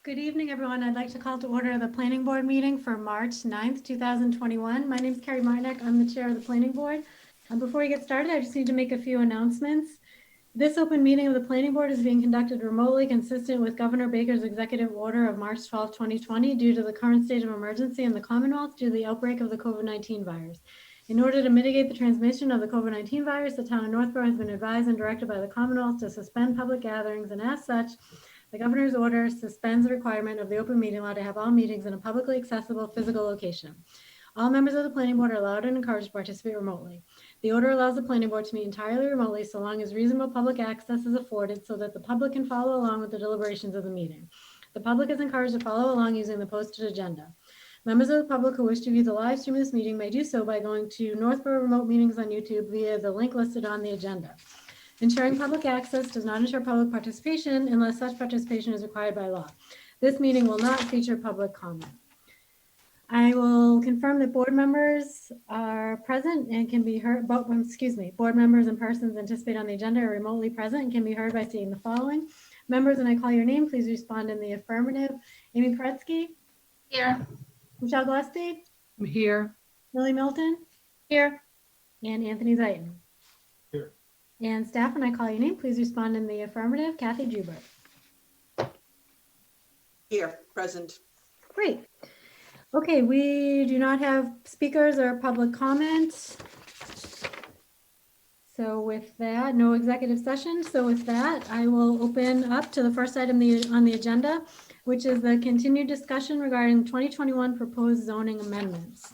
Good evening, everyone. I'd like to call to order the Planning Board meeting for March 9th, 2021. My name is Carrie Martinek. I'm the chair of the Planning Board. Before we get started, I just need to make a few announcements. This open meeting of the Planning Board is being conducted remotely, consistent with Governor Baker's executive order of March 12, 2020, due to the current state of emergency in the Commonwealth due to the outbreak of the COVID-19 virus. In order to mitigate the transmission of the COVID-19 virus, the town of Northborough has been advised and directed by the Commonwealth to suspend public gatherings, and as such, the governor's order suspends the requirement of the open meeting law to have all meetings in a publicly accessible physical location. All members of the planning board are allowed and encouraged to participate remotely. The order allows the planning board to meet entirely remotely so long as reasonable public access is afforded so that the public can follow along with the deliberations of the meeting. The public is encouraged to follow along using the posted agenda. Members of the public who wish to view the live stream of this meeting may do so by going to Northborough Remote Meetings on YouTube via the link listed on the agenda. Ensuring public access does not ensure public participation unless such participation is required by law. This meeting will not feature public comment. I will confirm that board members are present and can be heard, board members and persons anticipated on the agenda are remotely present and can be heard by saying the following. Members, when I call your name, please respond in the affirmative. Amy Paretsky? Here. Michelle Gillespie? I'm here. Lily Milton? Here. And Anthony Zaitin? Here. And staff, when I call your name, please respond in the affirmative. Kathy Joubert? Here, present. Great. Okay, we do not have speakers or public comments. So with that, no executive session. So with that, I will open up to the first item on the agenda, which is the continued discussion regarding 2021 proposed zoning amendments.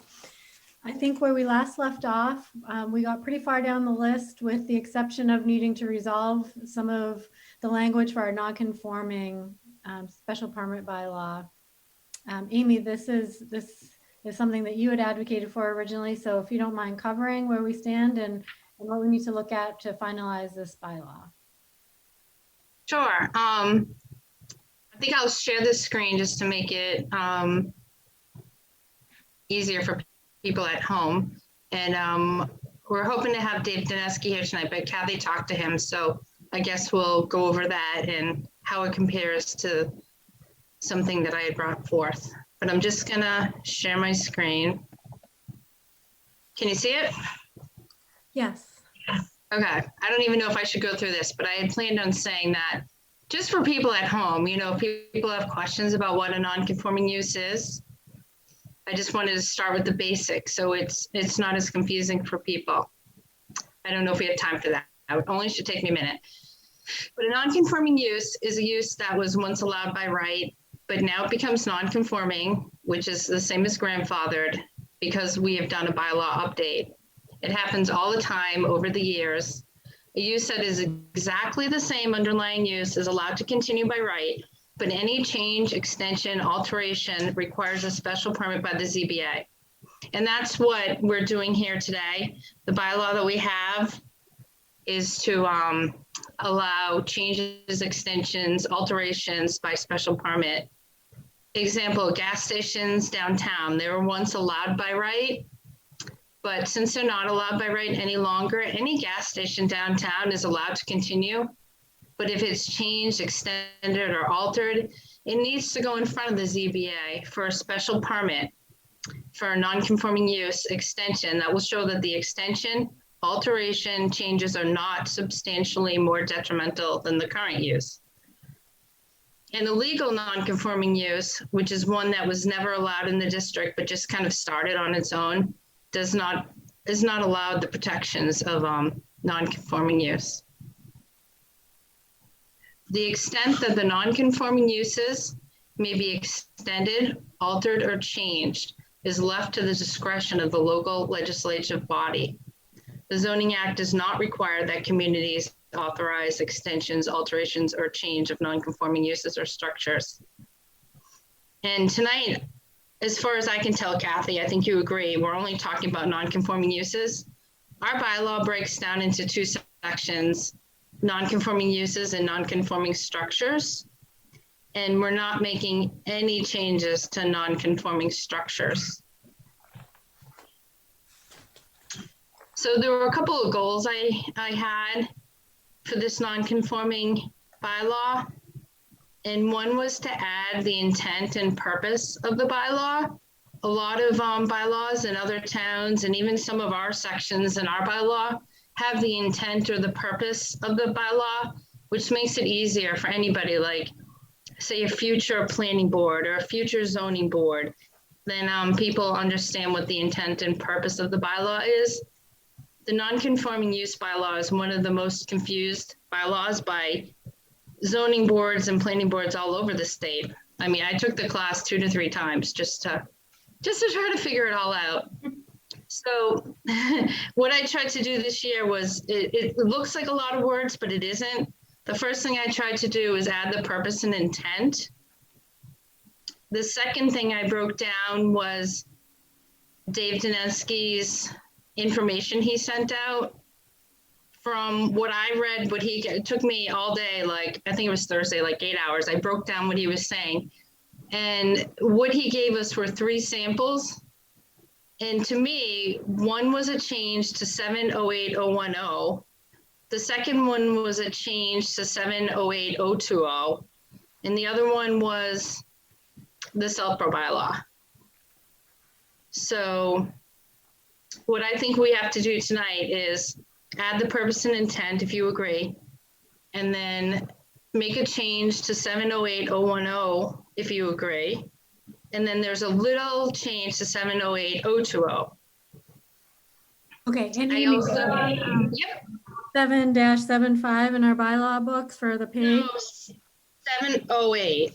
I think where we last left off, we got pretty far down the list with the exception of needing to resolve some of the language for our non-conforming special permit bylaw. Amy, this is something that you had advocated for originally. So if you don't mind covering where we stand and what we need to look at to finalize this bylaw. Sure. I think I'll share this screen just to make it easier for people at home. And we're hoping to have Dave Dineski here tonight, but Kathy talked to him. So I guess we'll go over that and how it compares to something that I had brought forth. But I'm just gonna share my screen. Can you see it? Yes. Okay, I don't even know if I should go through this, but I had planned on saying that just for people at home, you know, people have questions about what a non-conforming use is. I just wanted to start with the basics so it's not as confusing for people. I don't know if we have time for that. It only should take me a minute. But a non-conforming use is a use that was once allowed by right, but now it becomes non-conforming, which is the same as grandfathered because we have done a bylaw update. It happens all the time over the years. A use that is exactly the same underlying use is allowed to continue by right, but any change, extension, alteration requires a special permit by the ZBA. And that's what we're doing here today. The bylaw that we have is to allow changes, extensions, alterations by special permit. Example, gas stations downtown, they were once allowed by right, but since they're not allowed by right any longer, any gas station downtown is allowed to continue. But if it's changed, extended, or altered, it needs to go in front of the ZBA for a special permit for a non-conforming use extension that will show that the extension, alteration, changes are not substantially more detrimental than the current use. And the legal non-conforming use, which is one that was never allowed in the district, but just kind of started on its own, is not allowed the protections of non-conforming use. The extent that the non-conforming uses may be extended, altered, or changed is left to the discretion of the local legislative body. The Zoning Act does not require that communities authorize extensions, alterations, or change of non-conforming uses or structures. And tonight, as far as I can tell, Kathy, I think you agree, we're only talking about non-conforming uses. Our bylaw breaks down into two sections, non-conforming uses and non-conforming structures. And we're not making any changes to non-conforming structures. So there were a couple of goals I had for this non-conforming bylaw. And one was to add the intent and purpose of the bylaw. A lot of bylaws in other towns and even some of our sections in our bylaw have the intent or the purpose of the bylaw, which makes it easier for anybody, like say a future planning board or a future zoning board. Then people understand what the intent and purpose of the bylaw is. The non-conforming use bylaw is one of the most confused bylaws by zoning boards and planning boards all over the state. I mean, I took the class 2 to 3 times just to try to figure it all out. So what I tried to do this year was, it looks like a lot of words, but it isn't. The first thing I tried to do is add the purpose and intent. The second thing I broke down was Dave Dinesky's information he sent out. From what I read, it took me all day, like I think it was Thursday, like 8 hours. I broke down what he was saying. And what he gave us were 3 samples. And to me, one was a change to 708010. The second one was a change to 708020. And the other one was the self-pro bylaw. So what I think we have to do tonight is add the purpose and intent, if you agree, and then make a change to 708010, if you agree. And then there's a little change to 708020. Okay, and I Amy, also, yep, 7-75 in our bylaw books for the page. no, 708.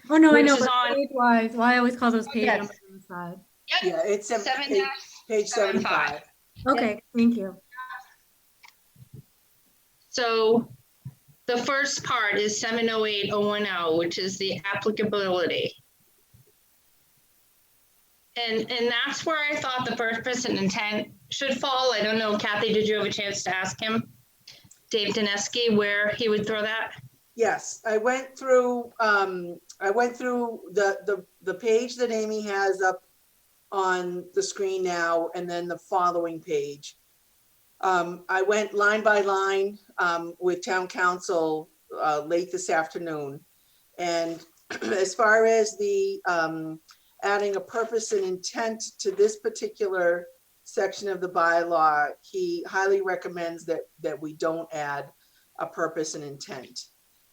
Oh, no, I which know, is but on- page-wise, well, I always call those page Yes. numbers on the side. Yep, Yeah, it's page 75. Okay, thank you. So the first part is 708010, which is the applicability. And that's where I thought the purpose and intent should fall. I don't know, Kathy, did you have a chance to ask him, Dave Dinesky, where he would throw that? Yes, I went through the page that Amy has up on the screen now, and then the following page. I went line by line with town council late this afternoon. And as far as the adding a purpose and intent to this particular section of the bylaw, he highly recommends that we don't add a purpose and intent.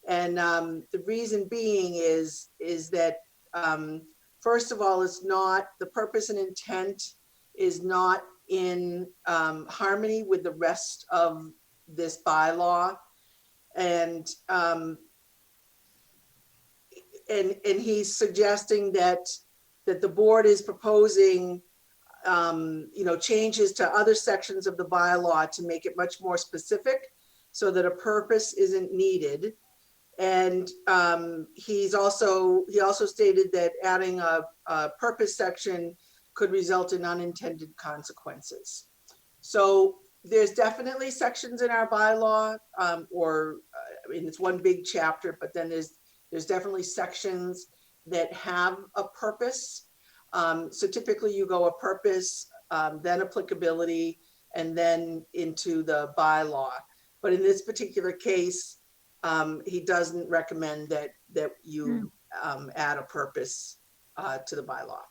And the reason being is that, first of all, it's not, the purpose and intent is not in harmony with the rest of this bylaw. And he's suggesting that the board is proposing changes to other sections of the bylaw to make it much more specific so that a purpose isn't needed. And he also stated that adding a purpose section could result in unintended consequences. So there's definitely sections in our bylaw, it's one big chapter, but then there's definitely sections that have a purpose. So typically you go a purpose, then applicability, and then into the bylaw. But in this particular case, he doesn't recommend that you add a purpose to the bylaw.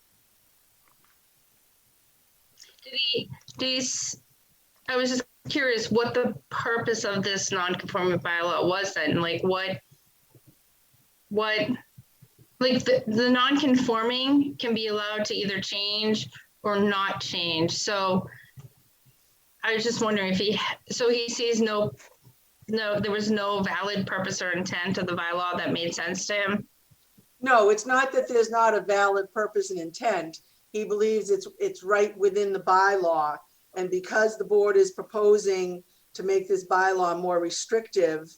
I was just curious what the purpose of this non-conforming bylaw was then, like what like the non-conforming can be allowed to either change or not change. So I was just wondering if he sees there was no valid purpose or intent of the bylaw that made sense to him. No, it's not that there's not a valid purpose and intent. He believes it's right within the bylaw. And because the board is proposing to make this bylaw more restrictive,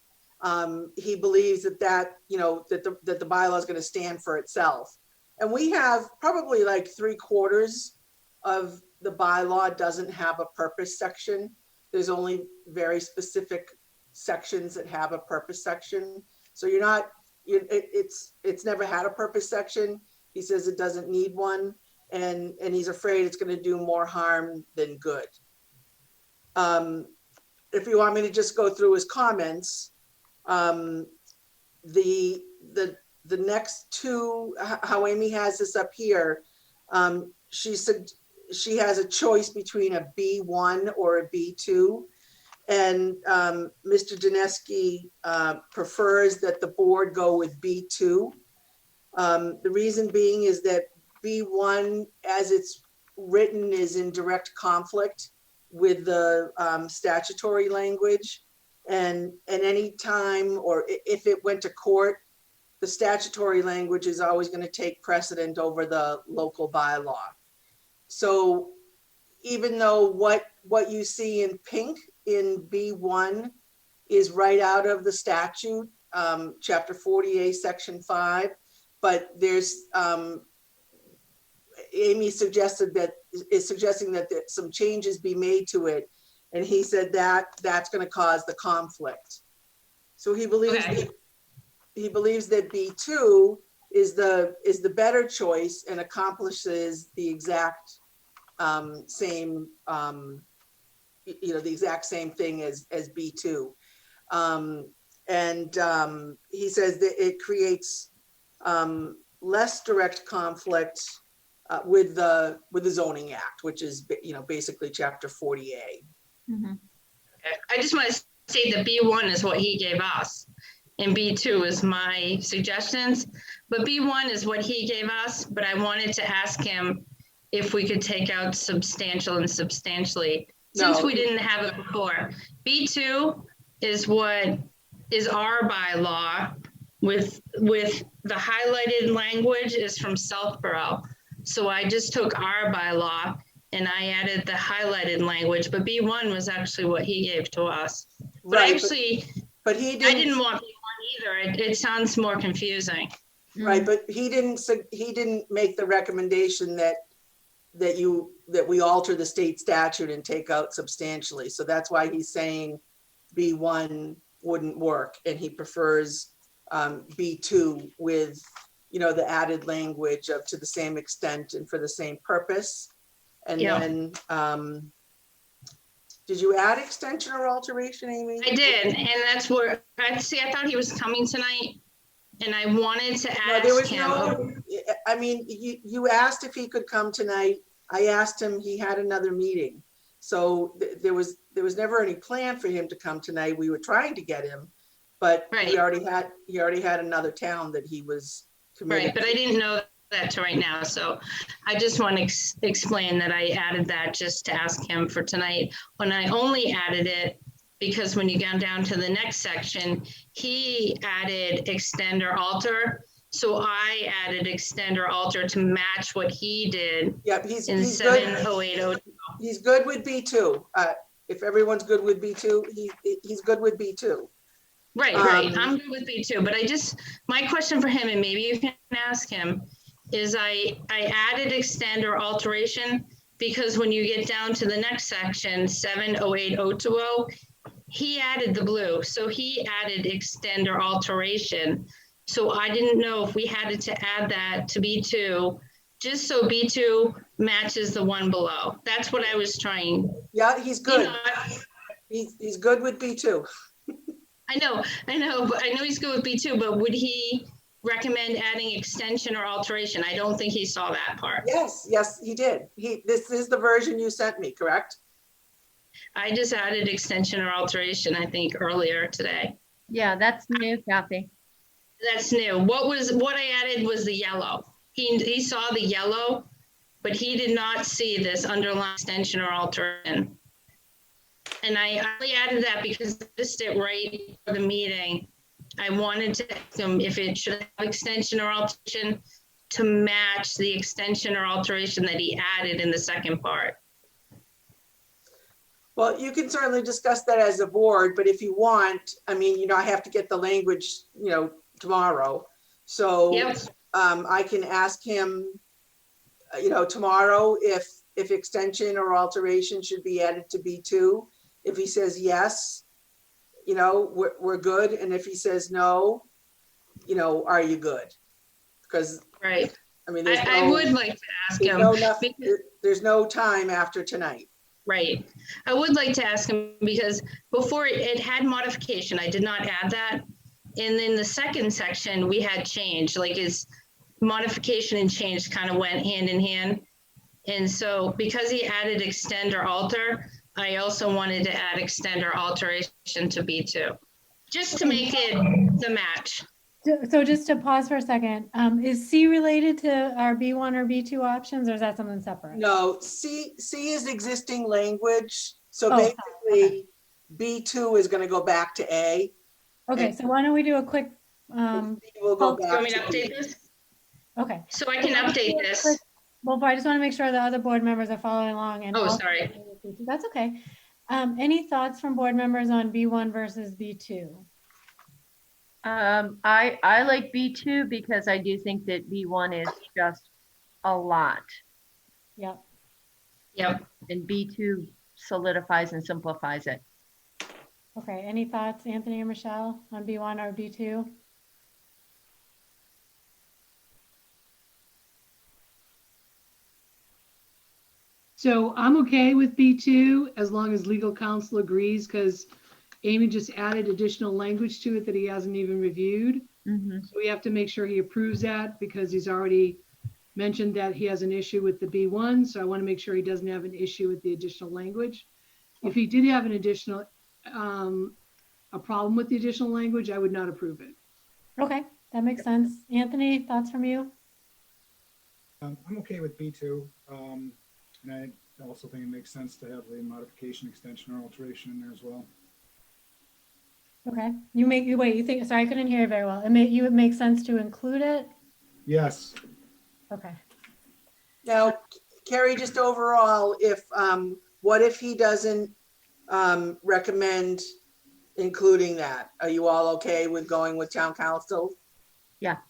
he believes that the bylaw is going to stand for itself. And we have probably like 3/4 of the bylaw doesn't have a purpose section. There's only very specific sections that have a purpose section. So it's never had a purpose section. He says it doesn't need one. And he's afraid it's going to do more harm than good. If you want me to just go through his comments, the the next two, how Amy has this up here, she said she has a choice between a B1 or a B2. And Mr. Dineski prefers that the board go with B2. The reason being is that B1, as it's written, is in direct conflict with the statutory language. And any time, or if it went to court, the statutory language is always going to take precedent over the local bylaw. So even though what you see in pink in B1 is right out of the statute, chapter 48, section 5, but there's, Amy is suggesting that some changes be made to it. And he said that that's going to cause the conflict. So he believes that B2 is the better choice and accomplishes the exact same, the exact same thing as B2. He says that it creates less direct conflict with the zoning act, which is, basically chapter 40A. Mhm. I just want to say that B1 is what he gave us and B2 is my suggestions, but B1 is what he gave us, but I wanted to ask him if we could take out substantial and substantially, since we didn't have it before. B2 is what is our bylaw with the highlighted language is from Southborough. So I just took our bylaw and I added the highlighted language, but B1 was actually what he gave to us. But Right, actually, but he didn't, I didn't want B1 either. It sounds more confusing. right, but he didn't make the recommendation that we alter the state statute and take out substantially. So that's why he's saying B1 wouldn't work, and he prefers B2 with, the added language of to the same extent and for the same purpose. And then, did you add extension or alteration, Amy? I did, and that's where, I thought he was coming tonight, and I wanted to ask him. You asked if he could come tonight. I asked him, he had another meeting. So there was never any plan for him to come tonight. We were trying to get him, but he already had another town that he was committed. Right, but I didn't know that to right now. So I just want to explain that I added that just to ask him for tonight. When I only added it because when you go down to the next section, he added extend or alter. So I added extend or alter to match what he did. Yep, in he's 70802. He's good with B2. If everyone's good with B2, he's good with B2. Right. I'm good with B2, but my question for him, and maybe you can ask him, is I added extend or alteration because when you get down to the next section, 70802, he added the blue. So he added extend or alteration. So I didn't know if we had to add that to B2, just so B2 matches the one below. That's what I was trying. Yeah, he's good. He's good with B2. I know, but I know he's good with B2, but would he recommend adding extension or alteration? I don't think he saw that part. Yes, he did. This is the version you sent me, correct? I just added extension or alteration, I think, earlier today. Yeah, that's new, Kathy. That's new. What I added was the yellow. He saw the yellow, but he did not see this underlying extension or alteration. And I only added that because I just it right for the meeting. I wanted to ask him if it should have extension or alteration to match the extension or alteration that he added in the second part. Well, you can certainly discuss that as a board, but if you want, I have to get the language, tomorrow. So Yep. I can ask him, tomorrow if extension or alteration should be added to B2. If he says yes, we're good. And if he says no, are you good? Because right. there's I would like to ask him. There's no time after tonight. Right. I would like to ask him because before it had modification. I did not add that, And then the second section, we had change, like is modification and change kind of went hand in hand. And so because he added extend or alter, I also wanted to add extend or alteration to B2, just to make it the match. So just to pause for a second, is C related to our B1 or B2 options, or is that something separate? No, C is existing language. So Oh, sorry. basically, B2 is going to go back to A. Okay, And so why don't we do a quick, C will go oh, You back want me to to update B. this? okay. So I can update this. Well, I just want to make sure the other board members are following along and. Oh, also- sorry. That's okay. Any thoughts from board members on B1 versus B2? I like B2 because I do think that B1 is just a lot, Yep. Yep. and B2 solidifies and simplifies it. Okay, any thoughts, Anthony or Michelle, on B1 or B2? So I'm okay with B2 as long as legal counsel agrees, because Amy just added additional language to it that he hasn't even reviewed. Mhm. So we have to make sure he approves that because he's already mentioned that he has an issue with the B1. So I want to make sure he doesn't have an issue with the additional language. If he did have an additional, a problem with the additional language, I would not approve it. Okay, that makes sense. Anthony, thoughts from you? I'm okay with B2. And I also think it makes sense to have the modification, extension, or alteration in there as well. Okay, you think, sorry, I couldn't hear you very well. It would make sense to include it? Yes. Okay. Now, Carrie, just overall, what if he doesn't recommend including that? Are you all okay with going with town council? Yep.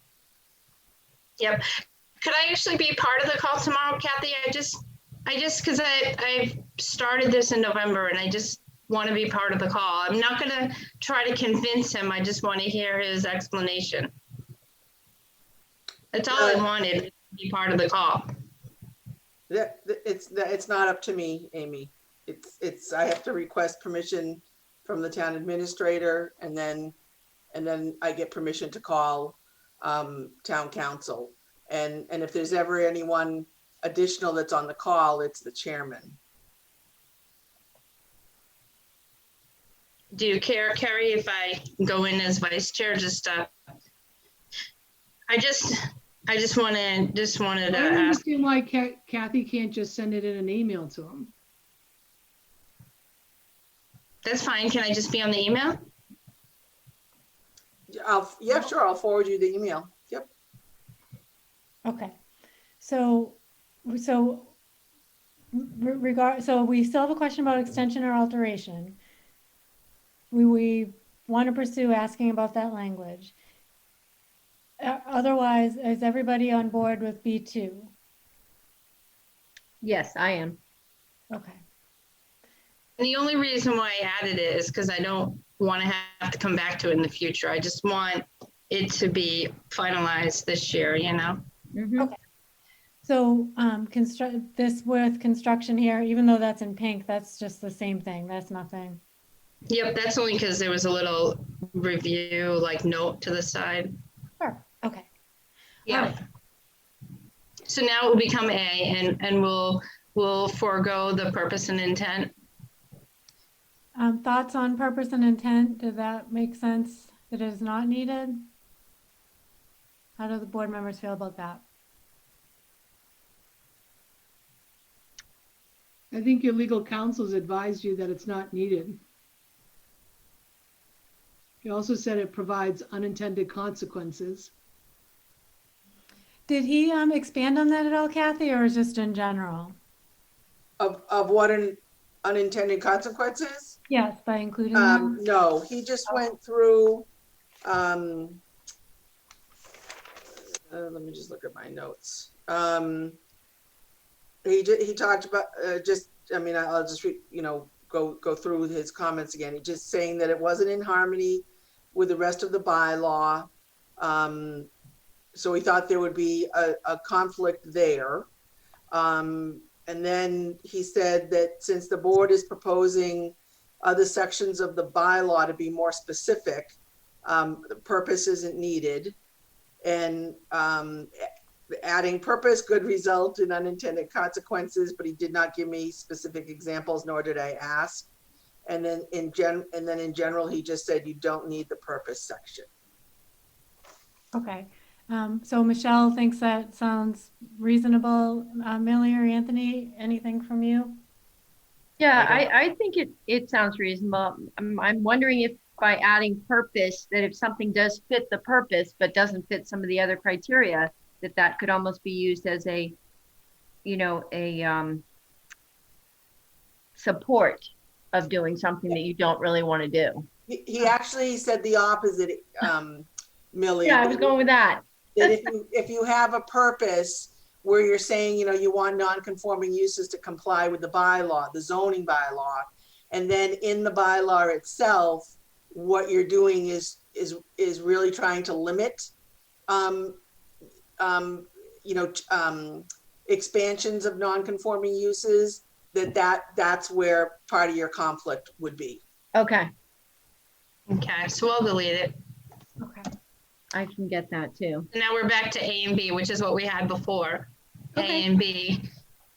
Could I actually be part of the call tomorrow, Kathy? Because I started this in November and I just want to be part of the call. I'm not going to try to convince him. I just want to hear his explanation. That's all I wanted, to be part of the call. It's not up to me, Amy. I have to request permission from the town administrator, and then I get permission to call town council. And if there's ever anyone additional that's on the call, it's the chairman. Do you care, Carrie, if I go in as vice chair? I just wanted to I don't ask. understand why Kathy can't just send it in an email to him. That's fine. Can I just be on the email? Yeah, sure. I'll forward you the email. Yep. Okay. So we still have a question about extension or alteration. We want to pursue asking about that language. Otherwise, is everybody on board with B2? Yes, I am. Okay. And the only reason why I added it is because I don't want to have to come back to it in the future. I just want it to be finalized this year, Mhm. Okay. So construction here, even though that's in pink, that's just the same thing. That's nothing. Yep, that's only because there was a little review, like note to the side. Sure. Okay. Yeah. All right. So now it will become A, and we'll forego the purpose and intent. Thoughts on purpose and intent? Did that make sense? That it is not needed? How do the board members feel about that? I think your legal counsel's advised you that it's not needed. He also said it provides unintended consequences. Did he expand on that at all, Kathy, or is just in general? Of what unintended consequences? Yes, by including them. No, he just went through, let me just look at my notes. He talked about I'll just go through his comments again. He just saying that it wasn't in harmony with the rest of the bylaw. So he thought there would be a conflict there. And then he said that since the board is proposing other sections of the bylaw to be more specific, the purpose isn't needed. And adding purpose could result in unintended consequences, but he did not give me specific examples, nor did I ask. And then in general, he just said you don't need the purpose section. Okay. So Michelle thinks that sounds reasonable. Millie or Anthony, anything from you? Yeah, I think it sounds reasonable. I'm wondering if by adding purpose, that if something does fit the purpose, but doesn't fit some of the other criteria, that could almost be used as a, support of doing something that you don't really want to do. He actually said the opposite, Millie. Yeah, I was going with that. That if you have a purpose where you're saying, you want non-conforming uses to comply with the bylaw, the zoning bylaw, and then in the bylaw itself, what you're doing is really trying to limit, expansions of non-conforming uses, that's where part of your conflict would be. Okay, Okay, so I'll delete it. Okay. I can get that too. And now we're back to A and B, which is what we had before. Okay. A and B.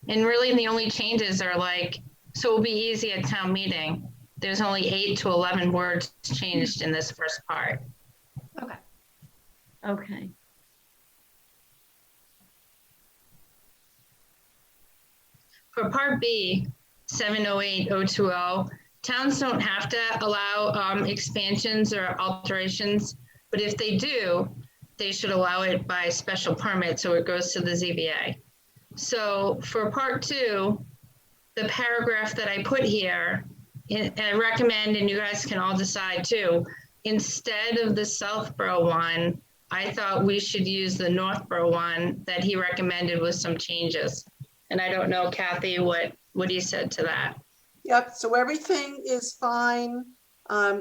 And really the only changes are so it'll be easy at town meeting. There's only 8 to 11 words changed in this first part. Okay. Okay. For part B, 708020, towns don't have to allow expansions or alterations, but if they do, they should allow it by special permit, so it goes to the ZBA. So for part 2, the paragraph that I put here, and I recommend, and you guys can all decide too, instead of the Southborough one, I thought we should use the Northborough one that he recommended with some changes. And I don't know, Kathy, what he said to that. Yep, so everything is fine.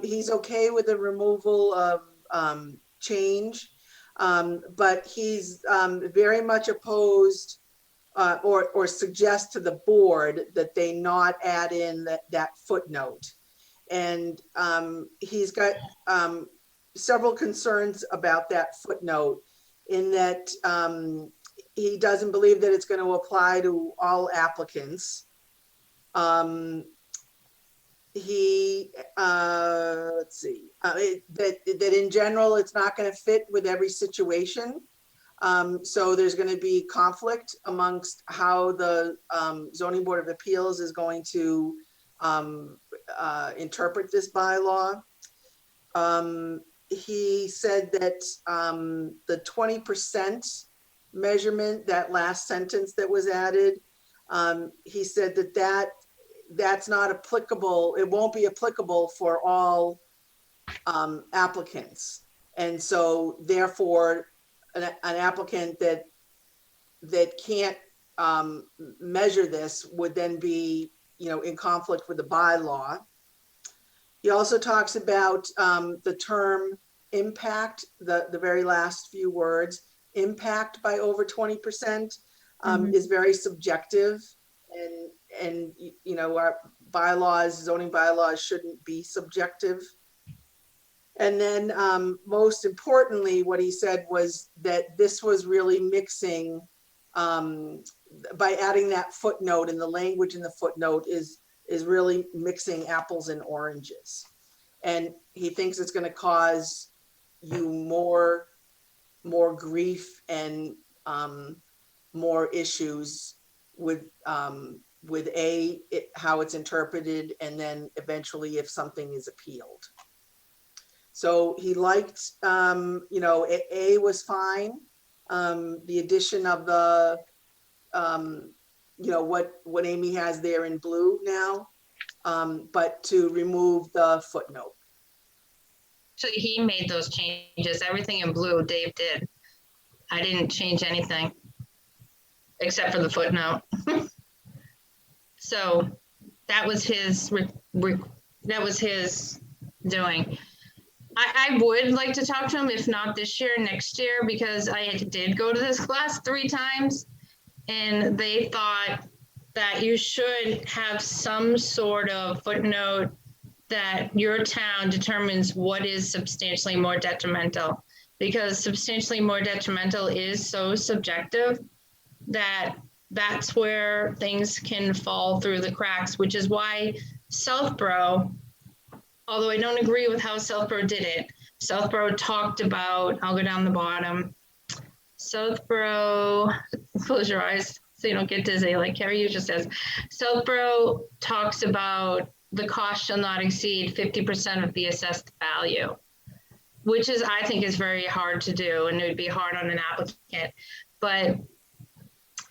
He's okay with the removal of change, but he's very much opposed or suggest to the board that they not add in that footnote. And he's got several concerns about that footnote, in that he doesn't believe that it's going to apply to all applicants. Let's see, that in general, it's not going to fit with every situation. So there's going to be conflict amongst how the Zoning Board of Appeals is going to interpret this bylaw. He said that the 20% measurement, that last sentence that was added, he said that's not applicable. It won't be applicable for all applicants. And so therefore, an applicant that can't measure this would then be, in conflict with the bylaw. He also talks about the term impact, the very last few words, impact by over 20% is very subjective, and our bylaws, zoning bylaws, shouldn't be subjective. And then most importantly, what he said was that this was really mixing, by adding that footnote, and the language in the footnote is really mixing apples and oranges. And he thinks it's going to cause you more grief and more issues with how it's interpreted, and then eventually if something is appealed. So he liked, A was fine. The addition of the, what Amy has there in blue now, but to remove the footnote. So he made those changes. Everything in blue, Dave did. I didn't change anything except for the footnote. So that was his doing. I would like to talk to him, if not this year, next year, because I did go to this class 3 times, and they thought that you should have some sort of footnote that your town determines what is substantially more detrimental, because substantially more detrimental is so subjective that that's where things can fall through the cracks, which is why Southborough, although I don't agree with how Southborough did it, Southborough talked about, I'll go down the bottom. Southborough, close your eyes so you don't get dizzy, like Carrie usually says. Southborough talks about the cost shall not exceed 50% of the assessed value, which is, I think, is very hard to do, and it would be hard on an applicant. But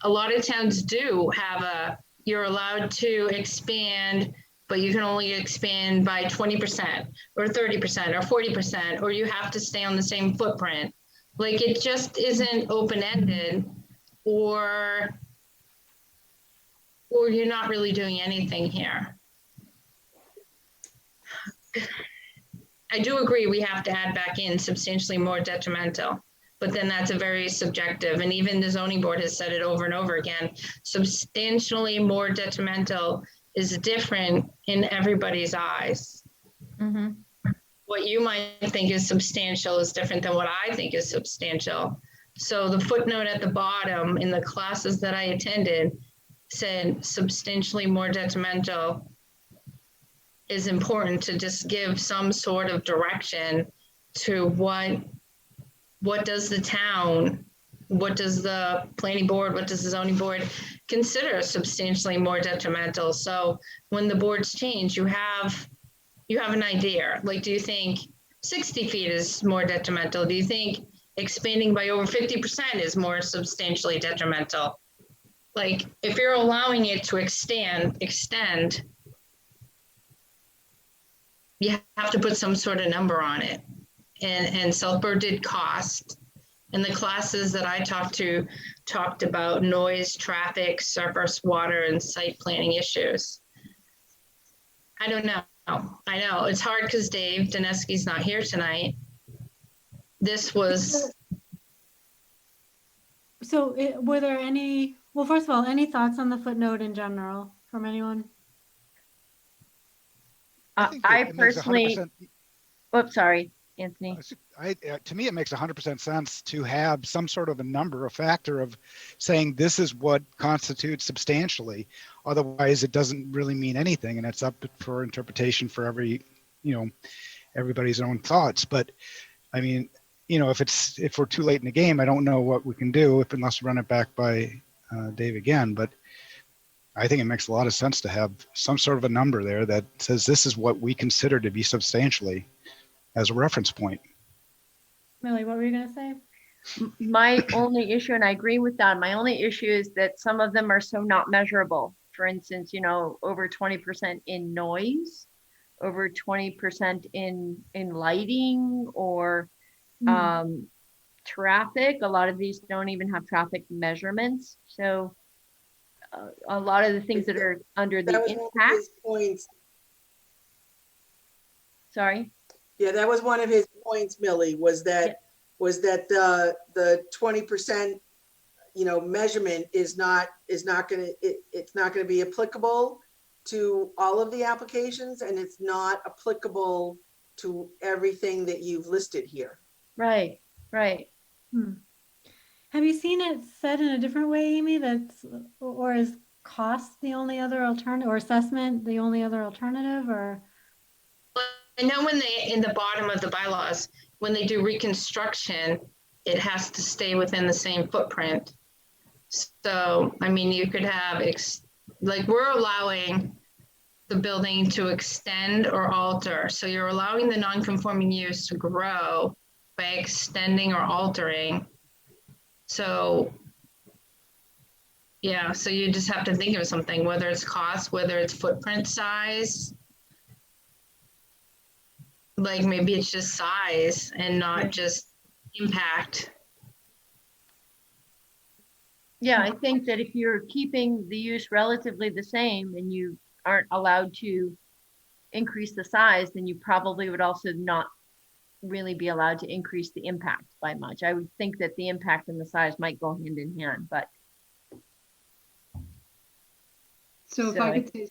a lot of towns do have you're allowed to expand, but you can only expand by 20% or 30% or 40%, or you have to stay on the same footprint. Like, it just isn't open-ended, or you're not really doing anything here. I do agree we have to add back in substantially more detrimental, but then that's a very subjective, and even the zoning board has said it over and over again. Substantially more detrimental is different in everybody's eyes. Mm-hmm. What you might think is substantial is different than what I think is substantial. So the footnote at the bottom in the classes that I attended said substantially more detrimental is important to just give some sort of direction to what does the town, what does the planning board, what does the zoning board consider substantially more detrimental? So when the boards change, you have an idea. Like, do you think 60 feet is more detrimental? Do you think expanding by over 50% is more substantially detrimental? Like, if you're allowing it to extend, you have to put some sort of number on it. And Southborough did cost. And the classes that I talked about noise, traffic, surface water, and site planning issues. I don't know. I know it's hard because Dave Daneski's not here tonight. This was. So were there any, well, first of all, any thoughts on the footnote in general from anyone? think I it makes personally, 100%. oops, sorry, Anthony. To me, it makes 100% sense to have some sort of a number, a factor of saying this is what constitutes substantially. Otherwise, it doesn't really mean anything, and it's up for interpretation for everybody's own thoughts. But I mean, if we're too late in the game, I don't know what we can do unless we run it back by Dave again. But I think it makes a lot of sense to have some sort of a number there that says this is what we consider to be substantially as a reference point. Millie, what were you going to say? My only issue, and I agree with that, my only issue is that some of them are so not measurable. For instance, over 20% in noise, over 20% in lighting, or traffic. A lot of these don't even have traffic measurements. So a lot of the things that are under the impact. Points. Sorry. Yeah, that was one of his points, Millie, was that the 20%, measurement is not going to, it's not going to be applicable to all of the applications, and it's not applicable to everything that you've listed here. Right. Have you seen it said in a different way, Amy? Or is cost the only other alternative, or assessment the only other alternative, or? I know in the bottom of the bylaws, when they do reconstruction, it has to stay within the same footprint. So, I mean, you could have, we're allowing the building to extend or alter. So you're allowing the non-conforming use to grow by extending or altering. So, yeah, so you just have to think of something, whether it's cost, whether it's footprint size. Like, maybe it's just size and not just impact. Yeah, I think that if you're keeping the use relatively the same and you aren't allowed to increase the size, then you probably would also not really be allowed to increase the impact by much. I would think that the impact and the size might go hand in hand, but. So if I could say,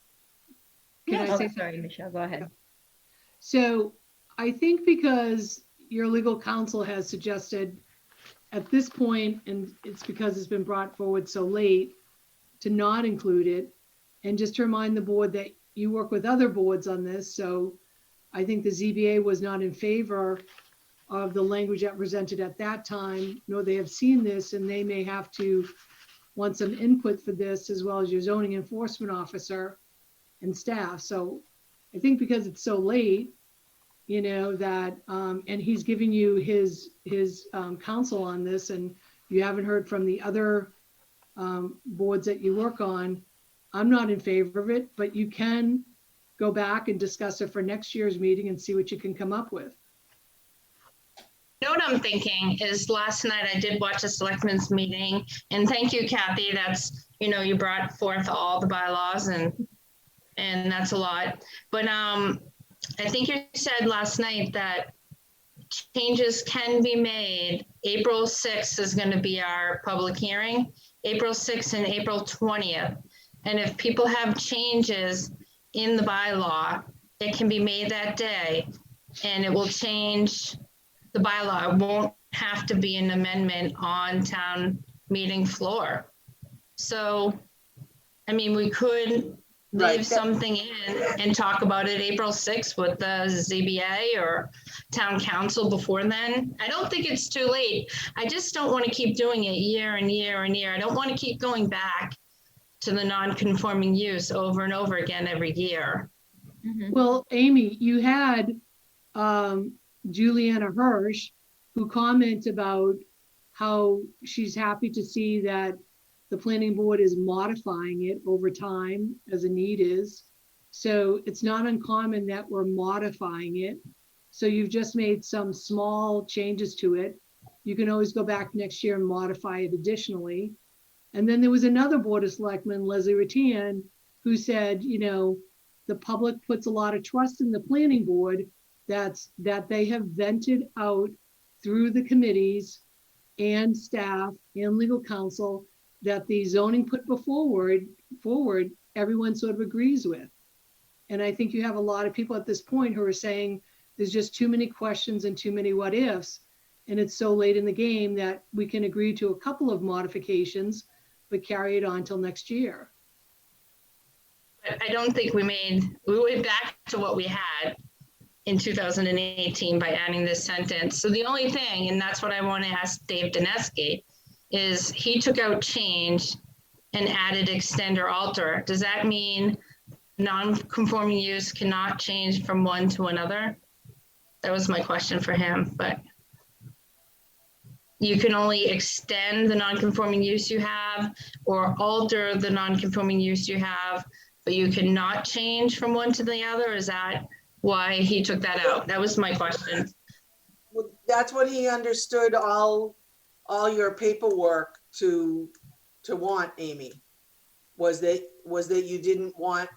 can I say sorry, Michelle, go ahead. So I think because your legal counsel has suggested at this point, and it's because it's been brought forward so late, to not include it. And just to remind the board that you work with other boards on this. So I think the ZBA was not in favor of the language that presented at that time, nor they have seen this, and they may have to want some input for this, as well as your zoning enforcement officer and staff. So I think because it's so late, you know, that, and he's giving you his counsel on this, and you haven't heard from the other boards that you work on, I'm not in favor of it, but you can go back and discuss it for next year's meeting and see what you can come up with. You know what I'm thinking is last night I did watch a selectmen's meeting, and thank you, Kathy. That's, you know, you brought forth all the bylaws, and that's a lot. But I think you said last night that changes can be made. April 6th is going to be our public hearing, April 6th and April 20th. And if people have changes in the bylaw, it can be made that day, and it will change the bylaw. It won't have to be an amendment on town meeting floor. So, I mean, we could Right. leave something in and talk about it April 6th with the ZBA or town council before then. I don't think it's too late. I just don't want to keep doing it year and year and year. I don't want to keep going back to the non-conforming use over and over again every year. Mhm. Well, Amy, you had Juliana Hirsch, who commented about how she's happy to see that the planning board is modifying it over time as a need is. So it's not uncommon that we're modifying it. So you've just made some small changes to it. You can always go back next year and modify it additionally. And then there was another board of selectmen, Leslie Rattan, who said, you know, the public puts a lot of trust in the planning board that they have vented out through the committees and staff and legal counsel that the zoning put forward, everyone sort of agrees with. And I think you have a lot of people at this point who are saying there's just too many questions and too many what ifs. And it's so late in the game that we can agree to a couple of modifications, but carry it on till next year. But I don't think we went back to what we had in 2018 by adding this sentence. So the only thing, and that's what I want to ask Dave Dineski, is he took out change and added extend or alter. Does that mean non-conforming use cannot change from one to another? That was my question for him, but you can only extend the non-conforming use you have or alter the non-conforming use you have, but you cannot change from one to the other. Is that why he took that out? That was my question. Well, that's what he understood all your paperwork to want, Amy, was that you didn't want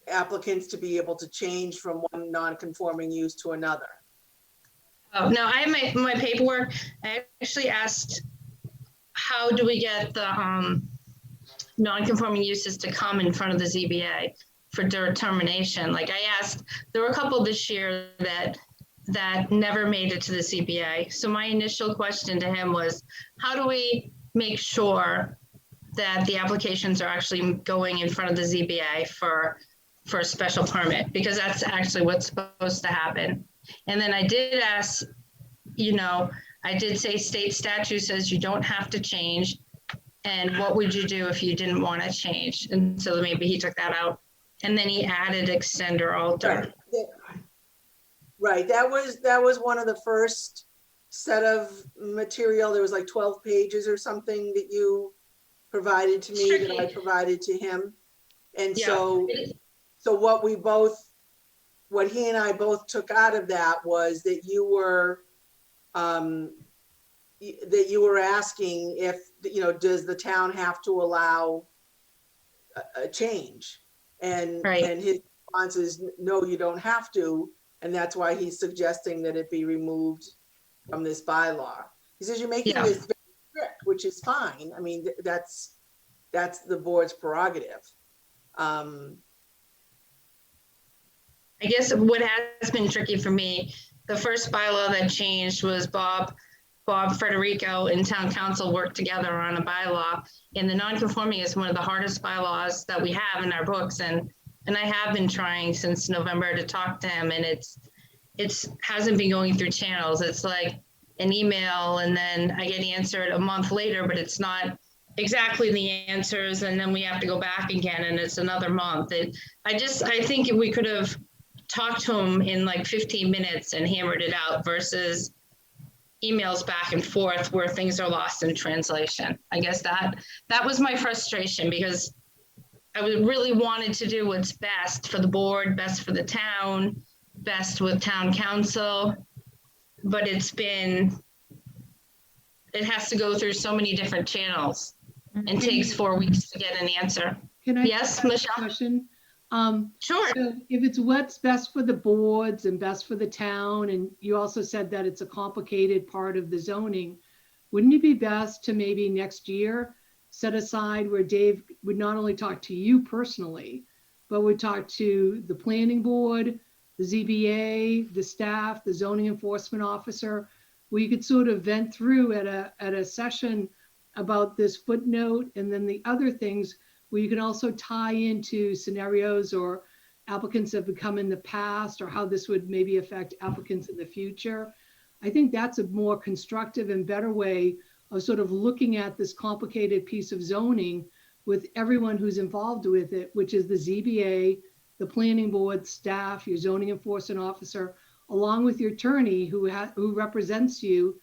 applicants to be able to change from one non-conforming use to another. Oh, no, I have my paperwork. I actually asked, how do we get the non-conforming uses to come in front of the ZBA for determination? Like I asked, there were a couple this year that never made it to the ZBA. So my initial question to him was, how do we make sure that the applications are actually going in front of the ZBA for a special permit? Because that's actually what's supposed to happen. And then I did ask, you know, I did say state statute says you don't have to change. And what would you do if you didn't want to change? And so maybe he took that out. And then he added extend or alter. Right, that was one of the first set of material. There was like 12 pages or something that you provided to me that I provided to him. And Yeah. so what he and I both took out of that was that you were asking if, you know, does the town have to allow a change? And Right. and his response is, no, you don't have to. And that's why he's suggesting that it be removed from this bylaw. He says you're making this very strict, which is fine. I mean, that's the board's prerogative. I guess what has been tricky for me, the first bylaw that changed was Bob Federico and town council worked together on a bylaw. And the non-conforming is one of the hardest bylaws that we have in our books. And I have been trying since November to talk to him, and it's hasn't been going through channels. It's like an email and then I get answered a month later, but it's not exactly the answers. And then we have to go back again and it's another month. I think if we could have talked to him in like 15 minutes and hammered it out versus emails back and forth where things are lost in translation. I guess that was my frustration, because I really wanted to do what's best for the board, best for the town, best with town council, but it has to go through so many different channels and takes 4 weeks to get an answer. Can I? Yes, ask a Michelle? Question? Sure. So if it's what's best for the boards and best for the town, and you also said that it's a complicated part of the zoning, wouldn't it be best to maybe next year set aside where Dave would not only talk to you personally, but would talk to the planning board, the ZBA, the staff, the zoning enforcement officer, where you could sort of vent through at a session about this footnote, and then the other things where you can also tie into scenarios or applicants that have come in the past, or how this would maybe affect applicants in the future. I think that's a more constructive and better way of sort of looking at this complicated piece of zoning with everyone who's involved with it, which is the ZBA, the planning board, staff, your zoning enforcement officer, along with your attorney who represents you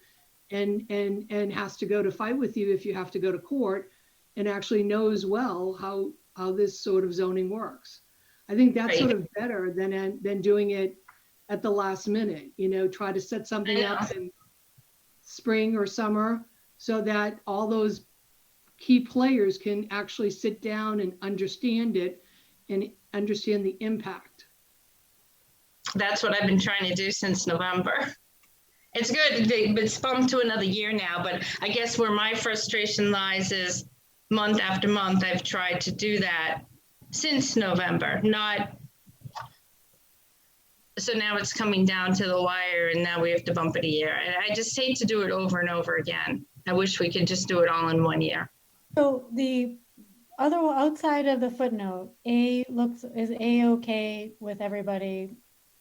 and has to go to fight with you if you have to go to court, and actually knows well how this sort of zoning works. I think that's Right. sort of better than doing it at the last minute, try to set something up in spring or summer so that all those key players can actually sit down and understand it and understand the impact. That's what I've been trying to do since November. It's good. It's bumped to another year now, but I guess where my frustration lies is month after month, I've tried to do that since November, so now it's coming down to the wire and now we have to bump it a year. And I just hate to do it over and over again. I wish we could just do it all in 1 year. So the other, outside of the footnote, is A okay with everybody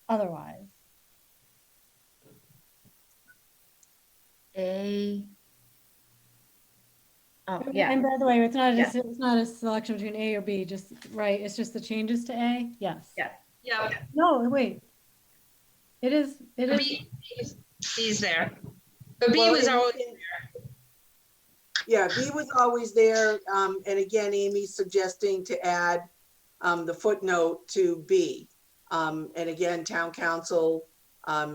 otherwise? Yeah. And by the way, it's not Yeah. it's not a selection between A or B, just right. It's just the changes to A. Yes. Yeah. Yeah. No, wait. It is. B's there. But B Well, was always Yeah, B was always there. And again, Amy's suggesting to add the footnote to B. And again, town council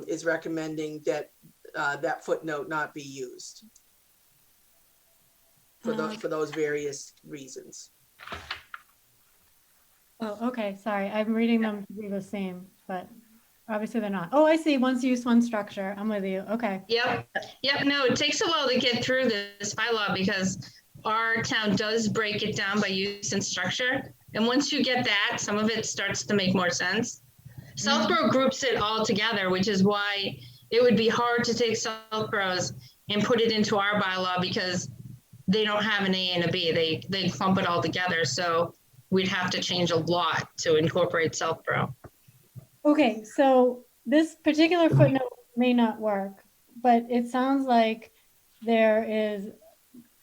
is recommending that that footnote not be used for those various reasons. Oh, okay. Sorry, I'm reading them to be the same, but obviously they're not. Oh, I see. Once use, one structure. I'm with you. Okay. Yep. No, it takes a while to get through this bylaw because our town does break it down by use and structure. And once you get that, some of it starts to make more sense. Southborough groups it all together, which is why it would be hard to take Southborough's and put it into our bylaw because they don't have an A and a B. They clump it all together. So we'd have to change a lot to incorporate Southborough. Okay, so this particular footnote may not work, but it sounds like there is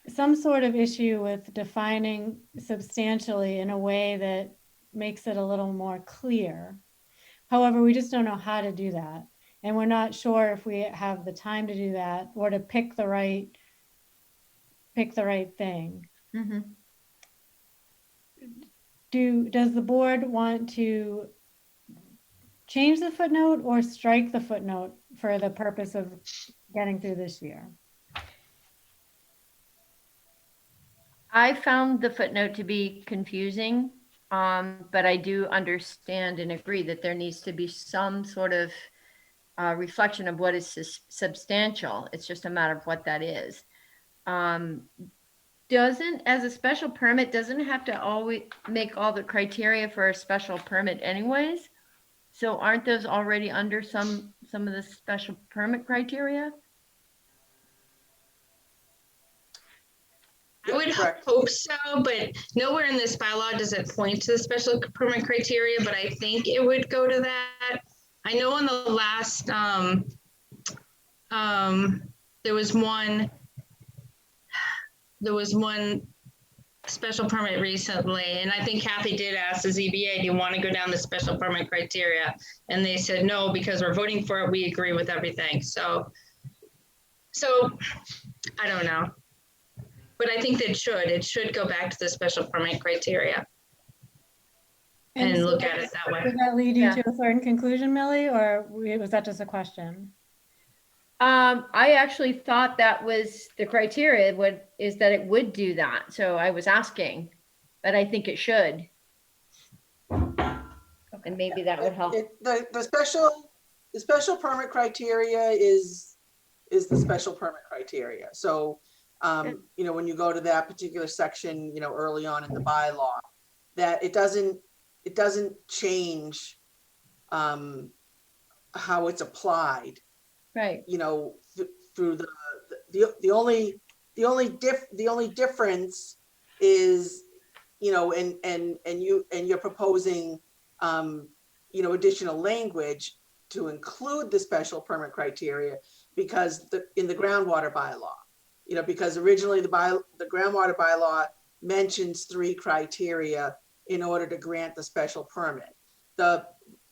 some sort of issue with defining substantially in a way that makes it a little more clear. However, we just don't know how to do that. And we're not sure if we have the time to do that or to pick the right thing. Mm-hmm. Does the board want to change the footnote or strike the footnote for the purpose of getting through this year? I found the footnote to be confusing, but I do understand and agree that there needs to be some sort of reflection of what is substantial. It's just a matter of what that is. As a special permit, doesn't have to always make all the criteria for a special permit anyways. So aren't those already under some of the special permit criteria? I would Correct. hope so, but nowhere in this bylaw does it point to the special permit criteria, but I think it would go to that. I know on the last, there was one special permit recently, and I think Kathy did ask the ZBA, do you want to go down the special permit criteria? And they said, no, because we're voting for it, we agree with everything. So I don't know. But I think that it should go back to the special permit criteria and so look at it that way. Did that lead you Yeah. to a certain conclusion, Millie, or was that just a question? I actually thought that was the criteria is that it would do that. So I was asking, but I think it should. And maybe that would help. The special permit criteria is the special permit criteria. So, you know, when you go to that particular section, you know, early on in the bylaw, that it doesn't change how it's applied, Right. you know, through the only difference is, you know, and you're proposing, you know, additional language to include the special permit criteria because in the groundwater bylaw, you know, because originally the groundwater bylaw mentions 3 criteria in order to grant the special permit.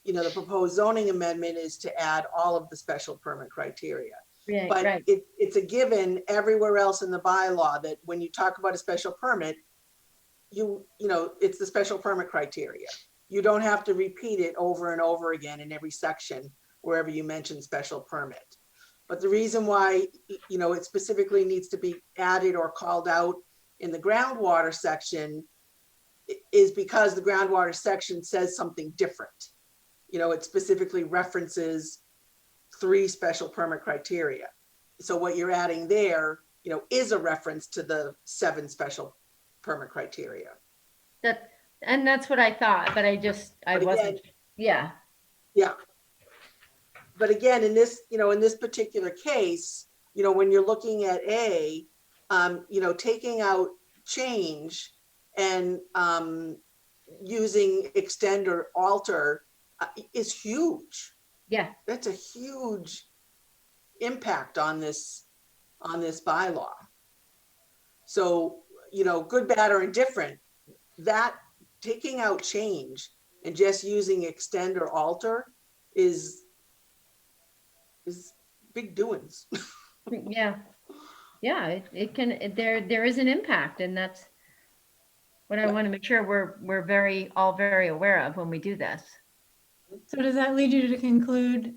You know, the proposed zoning amendment is to add all of the special permit criteria. Right, But right. it's a given everywhere else in the bylaw that when you talk about a special permit, you know, it's the special permit criteria. You don't have to repeat it over and over again in every section wherever you mention special permit. But the reason why, you know, it specifically needs to be added or called out in the groundwater section is because the groundwater section says something different. You know, it specifically references 3 special permit criteria. So what you're adding there, you know, is a reference to the 7 special permit criteria. And that's what I thought, but I wasn't. Yeah. Yeah. But again, in this, you know, in this particular case, you know, when you're looking at you know, taking out change and using extend or alter is huge. Yeah. That's a huge impact on this bylaw. So, you know, good, bad, or indifferent, that taking out change and just using extend or alter is big doings. Yeah. Yeah. It can, there is an impact, and that's what I want to make sure we're all very aware of when we do this. So does that lead you to conclude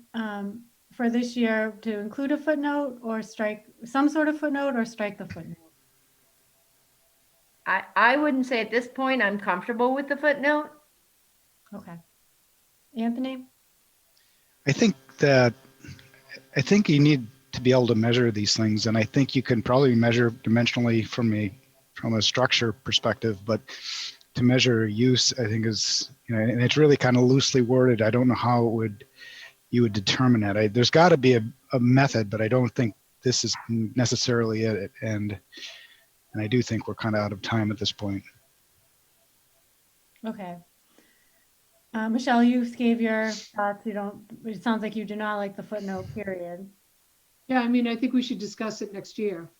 for this year to include a footnote or strike some sort of footnote or strike the footnote? I wouldn't say at this point I'm comfortable with the footnote. Okay. Anthony? I think you need to be able to measure these things, and I think you can probably measure dimensionally from a structure perspective, but to measure use, I think is, you know, and it's really kind of loosely worded. I don't know how you would determine that. There's got to be a method, but I don't think this is necessarily it. And I do think we're kind of out of time at this point. Okay. Michelle, you gave your thoughts. It sounds like you do not like the footnote, period. Yeah, I mean, I think we should discuss it next year.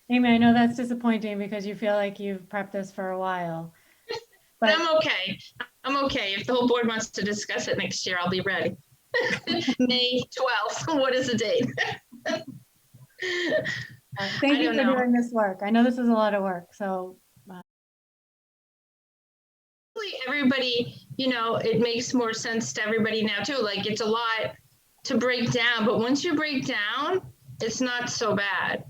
Amy, I know that's disappointing because you feel like you've prepped this for a while. But I'm okay. I'm okay. If the whole board wants to discuss it next year, I'll be ready. May 12th. What is the date? Thank you for doing this work. I know this is a lot of work, so. Everybody, you know, it makes more sense to everybody now too. Like, it's a lot to break down, but once you break down, it's not so bad.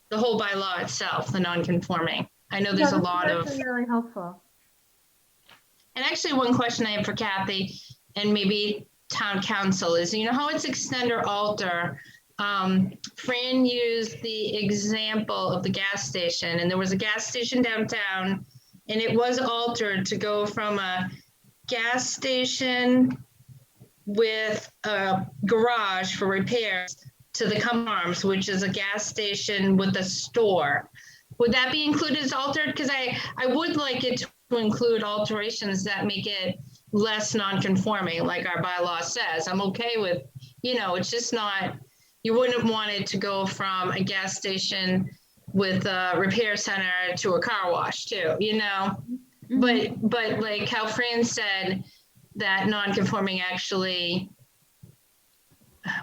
The whole bylaw itself, the non-conforming. I know there's a lot of. Really helpful. And actually, one question I have for Kathy and maybe town council is, you know how it's extend or alter? Fran used the example of the gas station, and there was a gas station downtown, and it was altered to go from a gas station with a garage for repairs to the Come Arms, which is a gas station with a store. Would that be included as altered? Because I would like it to include alterations that make it less non-conforming, like our bylaw says. I'm okay with, it's just not, you wouldn't want it to go from a gas station with a repair center to a car wash too, But like how Fran said, that non-conforming actually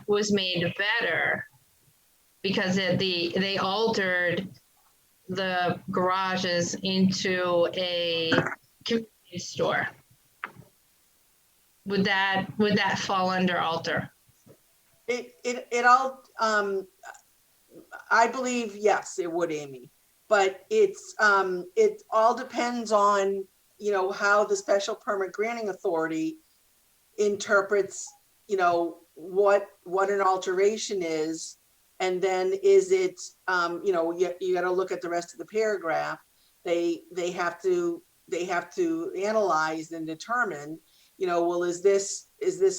was made better because they altered the garages into a community store. Would that fall under alter? It all, I believe, yes, it would, Amy. But it all depends on, how the special permit granting authority interprets, what an alteration is. And then is it, you got to look at the rest of the paragraph. They have to analyze and determine, well, is this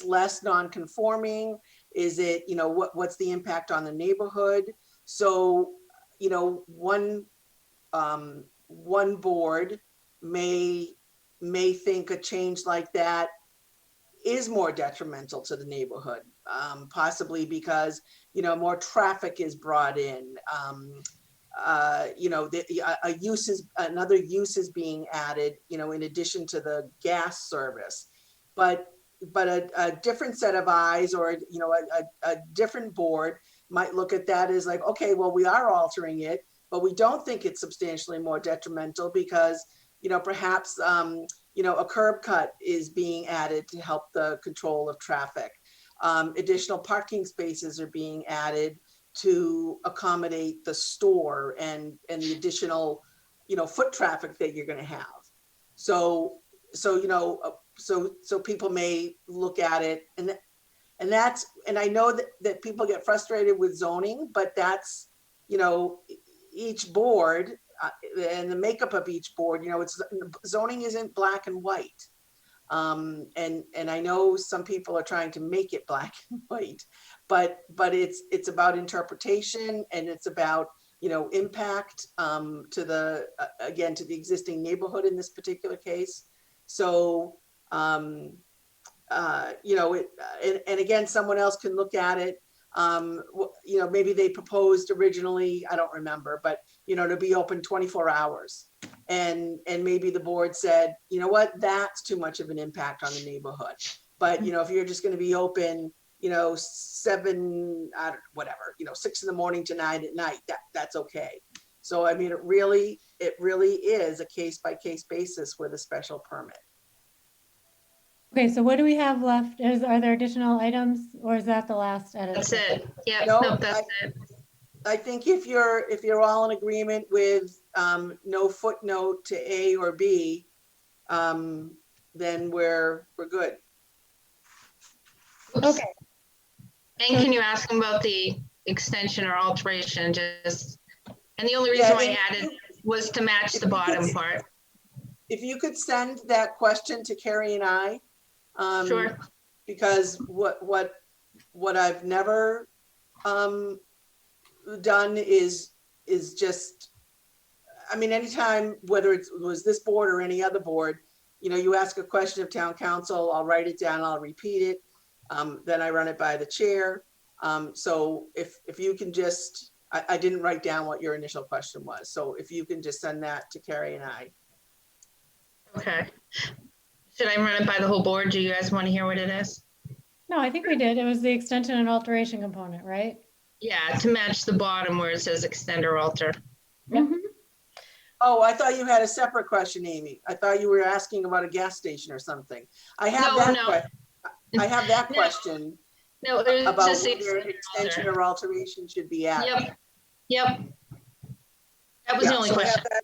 less non-conforming? Is it, what's the impact on the neighborhood? So, one board may think a change like that is more detrimental to the neighborhood, possibly because, more traffic is brought in. Another use is being added, in addition to the gas service. But a different set of eyes, or a different board might look at that as like, okay, well, we are altering it, but we don't think it's substantially more detrimental because, perhaps a curb cut is being added to help the control of traffic. Additional parking spaces are being added to accommodate the store and the additional, foot traffic that you're going to have. So people may look at it, and I know that people get frustrated with zoning, but that's, each board and the makeup of each board, zoning isn't black and white. And I know some people are trying to make it black and white, but it's about interpretation, and it's about, impact to the existing neighborhood in this particular case. So, and again, someone else can look at it. Maybe they proposed originally, I don't remember, but, to be open 24 hours. And maybe the board said, you know what, that's too much of an impact on the neighborhood. But, if you're just going to be open, 7, whatever, 6 in the morning to 9 at night, that's okay. So, I mean, it really is a case by case basis with a special permit. Okay, so what do we have left? Are there additional items, or is that the last edit? That's it. Yeah, No, that's it. I think if you're all in agreement with no footnote to A or B, then we're good. Oops. Okay. And can you ask them about the extension or alteration? And the only reason why I added was to match the bottom part. If you could send that question to Carrie and I. Sure. Because what I've never done is just, I mean, anytime, whether it was this board or any other board, you ask a question of town council, I'll write it down, I'll repeat it. Then I run it by the chair. So if you can just, I didn't write down what your initial question was. So if you can just send that to Carrie and I. Okay. Should I run it by the whole board? Do you guys want to hear what it is? No, I think we did. It was the extension and alteration component, right? Yeah, to match the bottom where it says extend or alter. Mhm. Oh, I thought you had a separate question, Amy. I thought you were asking about a gas station or something. I have that question. No, it was About just whether extension or alteration should be added. Yep. That was the only so I have question. that.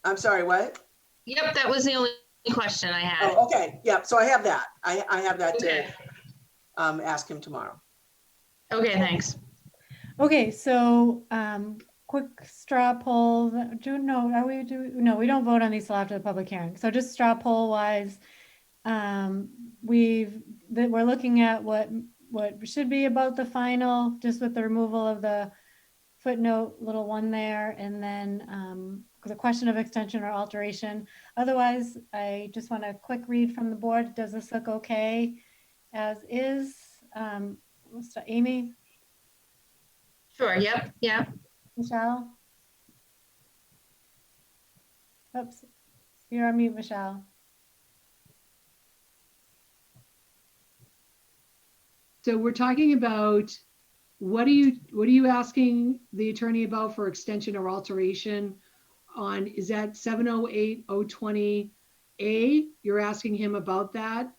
I'm sorry, what? Yep, that was the only question I had. Oh, okay. Yeah, so I have that. I have that Okay. to ask him tomorrow. Okay, thanks. Okay, so quick straw poll. No, we don't vote on these till after the public hearing. So just straw poll wise, we're looking at what should be about the final, just with the removal of the footnote little one there, and then the question of extension or alteration. Otherwise, I just want a quick read from the board. Does this look okay as is? Amy, Sure, yep, yep. Michelle? Oops, you're on mute, Michelle. So we're talking about, what are you asking the attorney about for extension or alteration on, is that 708-020A? You're asking him about that?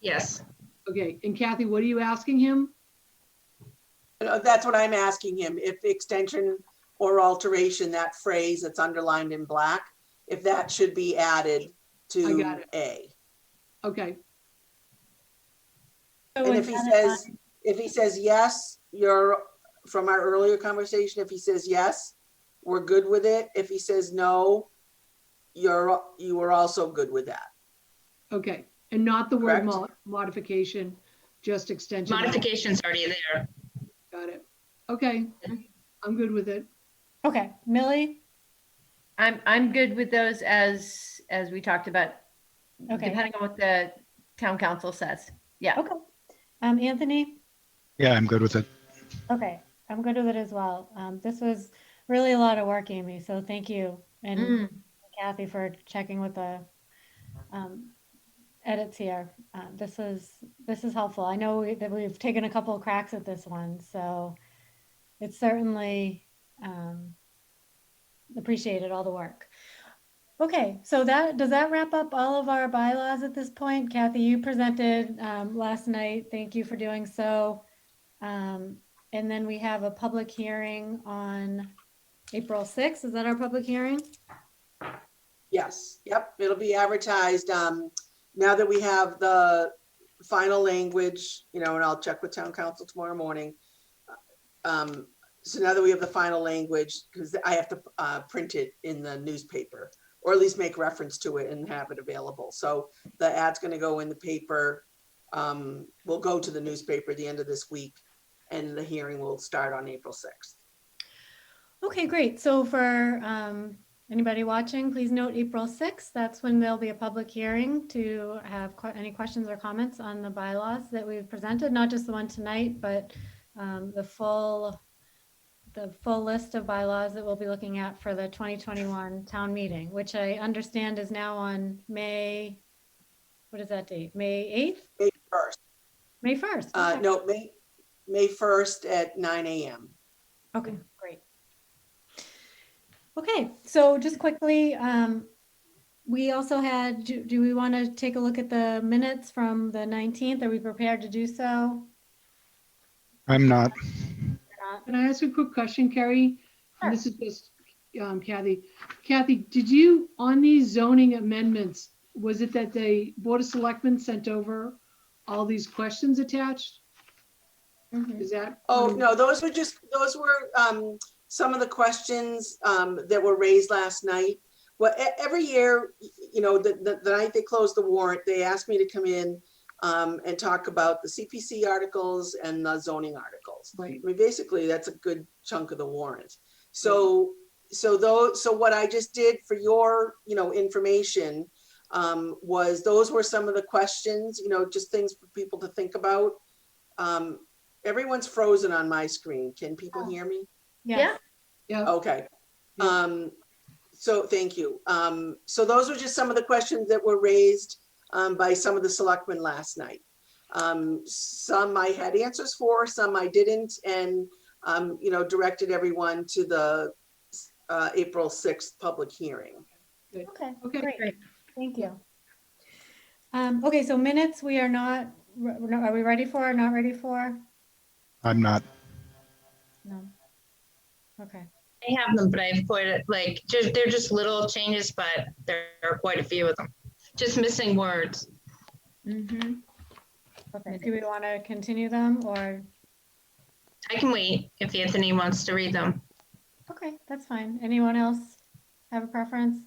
Yes. Okay, and Kathy, what are you asking him? That's what I'm asking him, if extension or alteration, that phrase that's underlined in black, if that should be added I got to it. A. Okay, So And with if he says yes, from our earlier conversation, if he says yes, we're good with it. If he says no, you are also good with that. okay. And not the word Correct. modification, just extension. Modification's already there. Got it. Okay, I'm good with it. okay, Millie? I'm good with those as we talked about, Okay, depending on what the town council says. Yeah. okay. Anthony? Yeah, I'm good with it. Okay, I'm good with it as well. This was really a lot of work, Amy, so thank you. And Kathy for checking with the edits here. This is helpful. I know that we've taken a couple of cracks at this one, so it's certainly appreciated all the work. Okay, so does that wrap up all of our bylaws at this point? Kathy, you presented last night. Thank you for doing so. And then we have a public hearing on April 6th. Is that our public hearing? Yes, yep, it'll be advertised. Now that we have the final language, and I'll check with town council tomorrow morning. So now that we have the final language, because I have to print it in the newspaper, or at least make reference to it and have it available. So the ad's gonna go in the paper. We'll go to the newspaper at the end of this week, and the hearing will start on April 6th. Okay, great. So for anybody watching, please note April 6th. That's when there'll be a public hearing to have any questions or comments on the bylaws that we've presented, not just the one tonight, but the full list of bylaws that we'll be looking at for the 2021 town meeting, which I understand is now on May, what is that date? May 8th? May 1st. May 1st. Okay. No, May 1st at 9 a.m. Okay, great. Okay, so just quickly, we also had, do we want to take a look at the minutes from the 19th? Are we prepared to do so? I'm not. Can I ask a quick question, Carrie? Sure. And this is just Kathy. Kathy, did you, on these zoning amendments, was it that the Board of Selectmen sent over all these questions attached? Mhm. Is that? Oh, no, those were some of the questions that were raised last night. Well, every year, the night they close the warrant, they ask me to come in and talk about the CPC articles and the zoning articles. Right. I mean, basically, that's a good chunk of the warrant. So what I just did for your, information was those were some of the questions, just things for people to think about. Everyone's frozen on my screen. Can people hear me? Yes. Yeah. Okay. Yeah. So thank you. So those were just some of the questions that were raised by some of the selectmen last night. Some I had answers for, some I didn't, and directed everyone to the April 6th public hearing. Okay, Okay, great. Thank you. Okay, so minutes we are not, are we ready for or not ready for? I'm not. No. Okay. I have them, but I've put it they're just little changes, but there are quite a few of them. Just missing words. Mm-hmm. Okay, do we want to continue them or? I can wait if Anthony wants to read them. Okay. Okay, that's fine. Anyone else have a preference?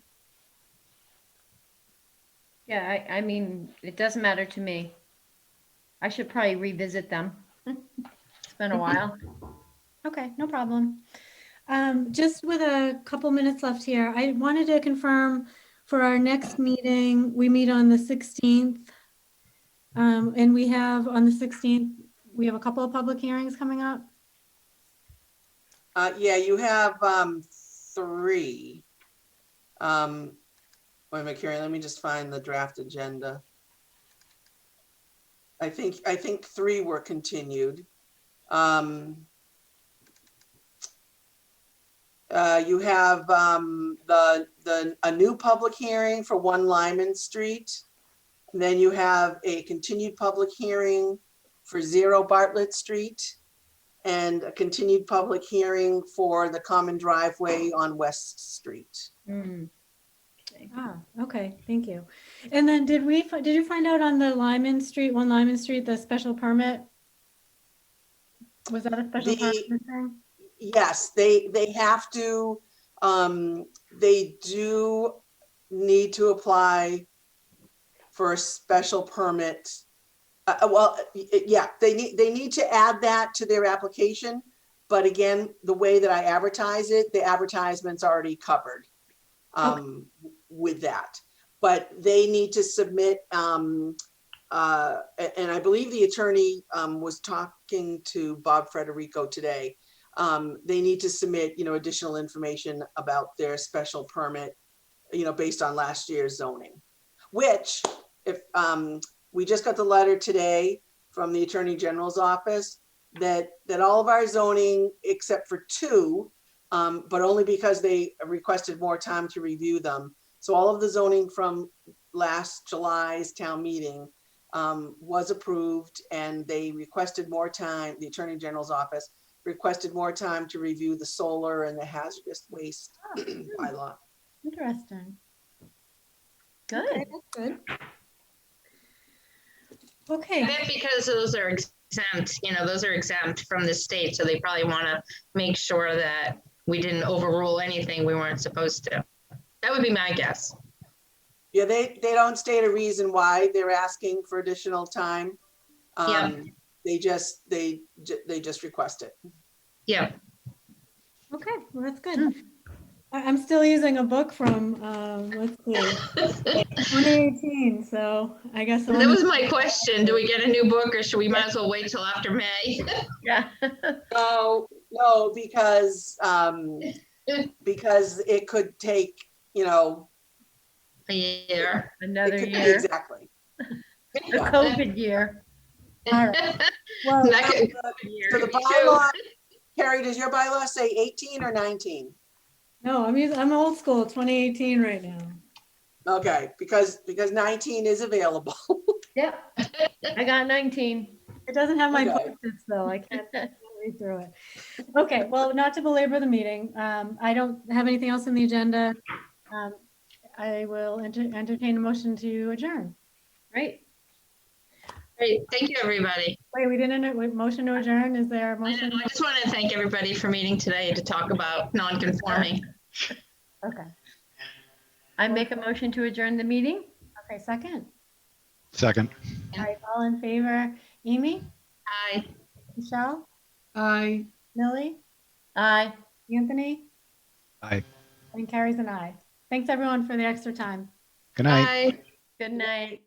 Yeah, I mean, it doesn't matter to me. I should probably revisit them. It's been a while. Okay, no problem. Just with a couple minutes left here, I wanted to confirm for our next meeting, we meet on the 16th. And we have on the 16th, we have a couple of public hearings coming up. Yeah, you have 3. Wait a minute, Carrie, let me just find the draft agenda. I think 3 were continued. You have a new public hearing for 1 Lyman Street. Then you have a continued public hearing for 0 Bartlett Street and a continued public hearing for the common driveway on West Street. Mm. Ah, okay, thank you. And then did you find out on the 1 Lyman Street, the special permit? Was that a special permit thing? Yes, they have to, they do need to apply for a special permit. Yeah, they need to add that to their application. But again, the way that I advertise it, the advertisement's already covered with that. But they need to submit, and I believe the attorney was talking to Bob Federico today. They need to submit, additional information about their special permit, based on last year's zoning, which if we just got the letter today from the Attorney General's office that all of our zoning except for 2, but only because they requested more time to review them. So all of the zoning from last July's town meeting was approved, and they requested more time. The Attorney General's office requested more time to review the solar and the hazardous waste bylaw. Interesting. Good. Okay, that's good. I Okay, bet because those are exempt, those are exempt from the state, so they probably want to make sure that we didn't overrule anything we weren't supposed to. That would be my guess. Yeah, they don't state a reason why they're asking for additional time. Yeah. They just request it. Yeah. okay, well, that's good. I'm still using a book from, let's see, 2018, so I guess. That was my question. Do we get a new book, or should we might as well wait till after May? Yeah. No, because it could take, A year. Another it could be year. exactly. The COVID year. All right. Well, That could- So the bylaw, Carrie, does your bylaw say 18 or 19? no, I'm old school, 2018 right now. Okay, because 19 is available. Yep. I got 19. It doesn't have my Okay. post-its though, I can't read through it. Okay, well, not to belabor the meeting, I don't have anything else in the agenda. I will entertain a motion to adjourn. Right. Great. Thank you, everybody. Wait, we didn't, motion to adjourn, is there a motion? I just want to thank everybody for meeting today to talk about non-conforming. Okay, I make a motion to adjourn the meeting. okay, second. Second. All right, all in favor, Amy, Aye. Michelle, Aye. Millie, Aye. Anthony, Aye. and Carrie's an aye. Thanks everyone for the extra time. Good night. Aye. Good night.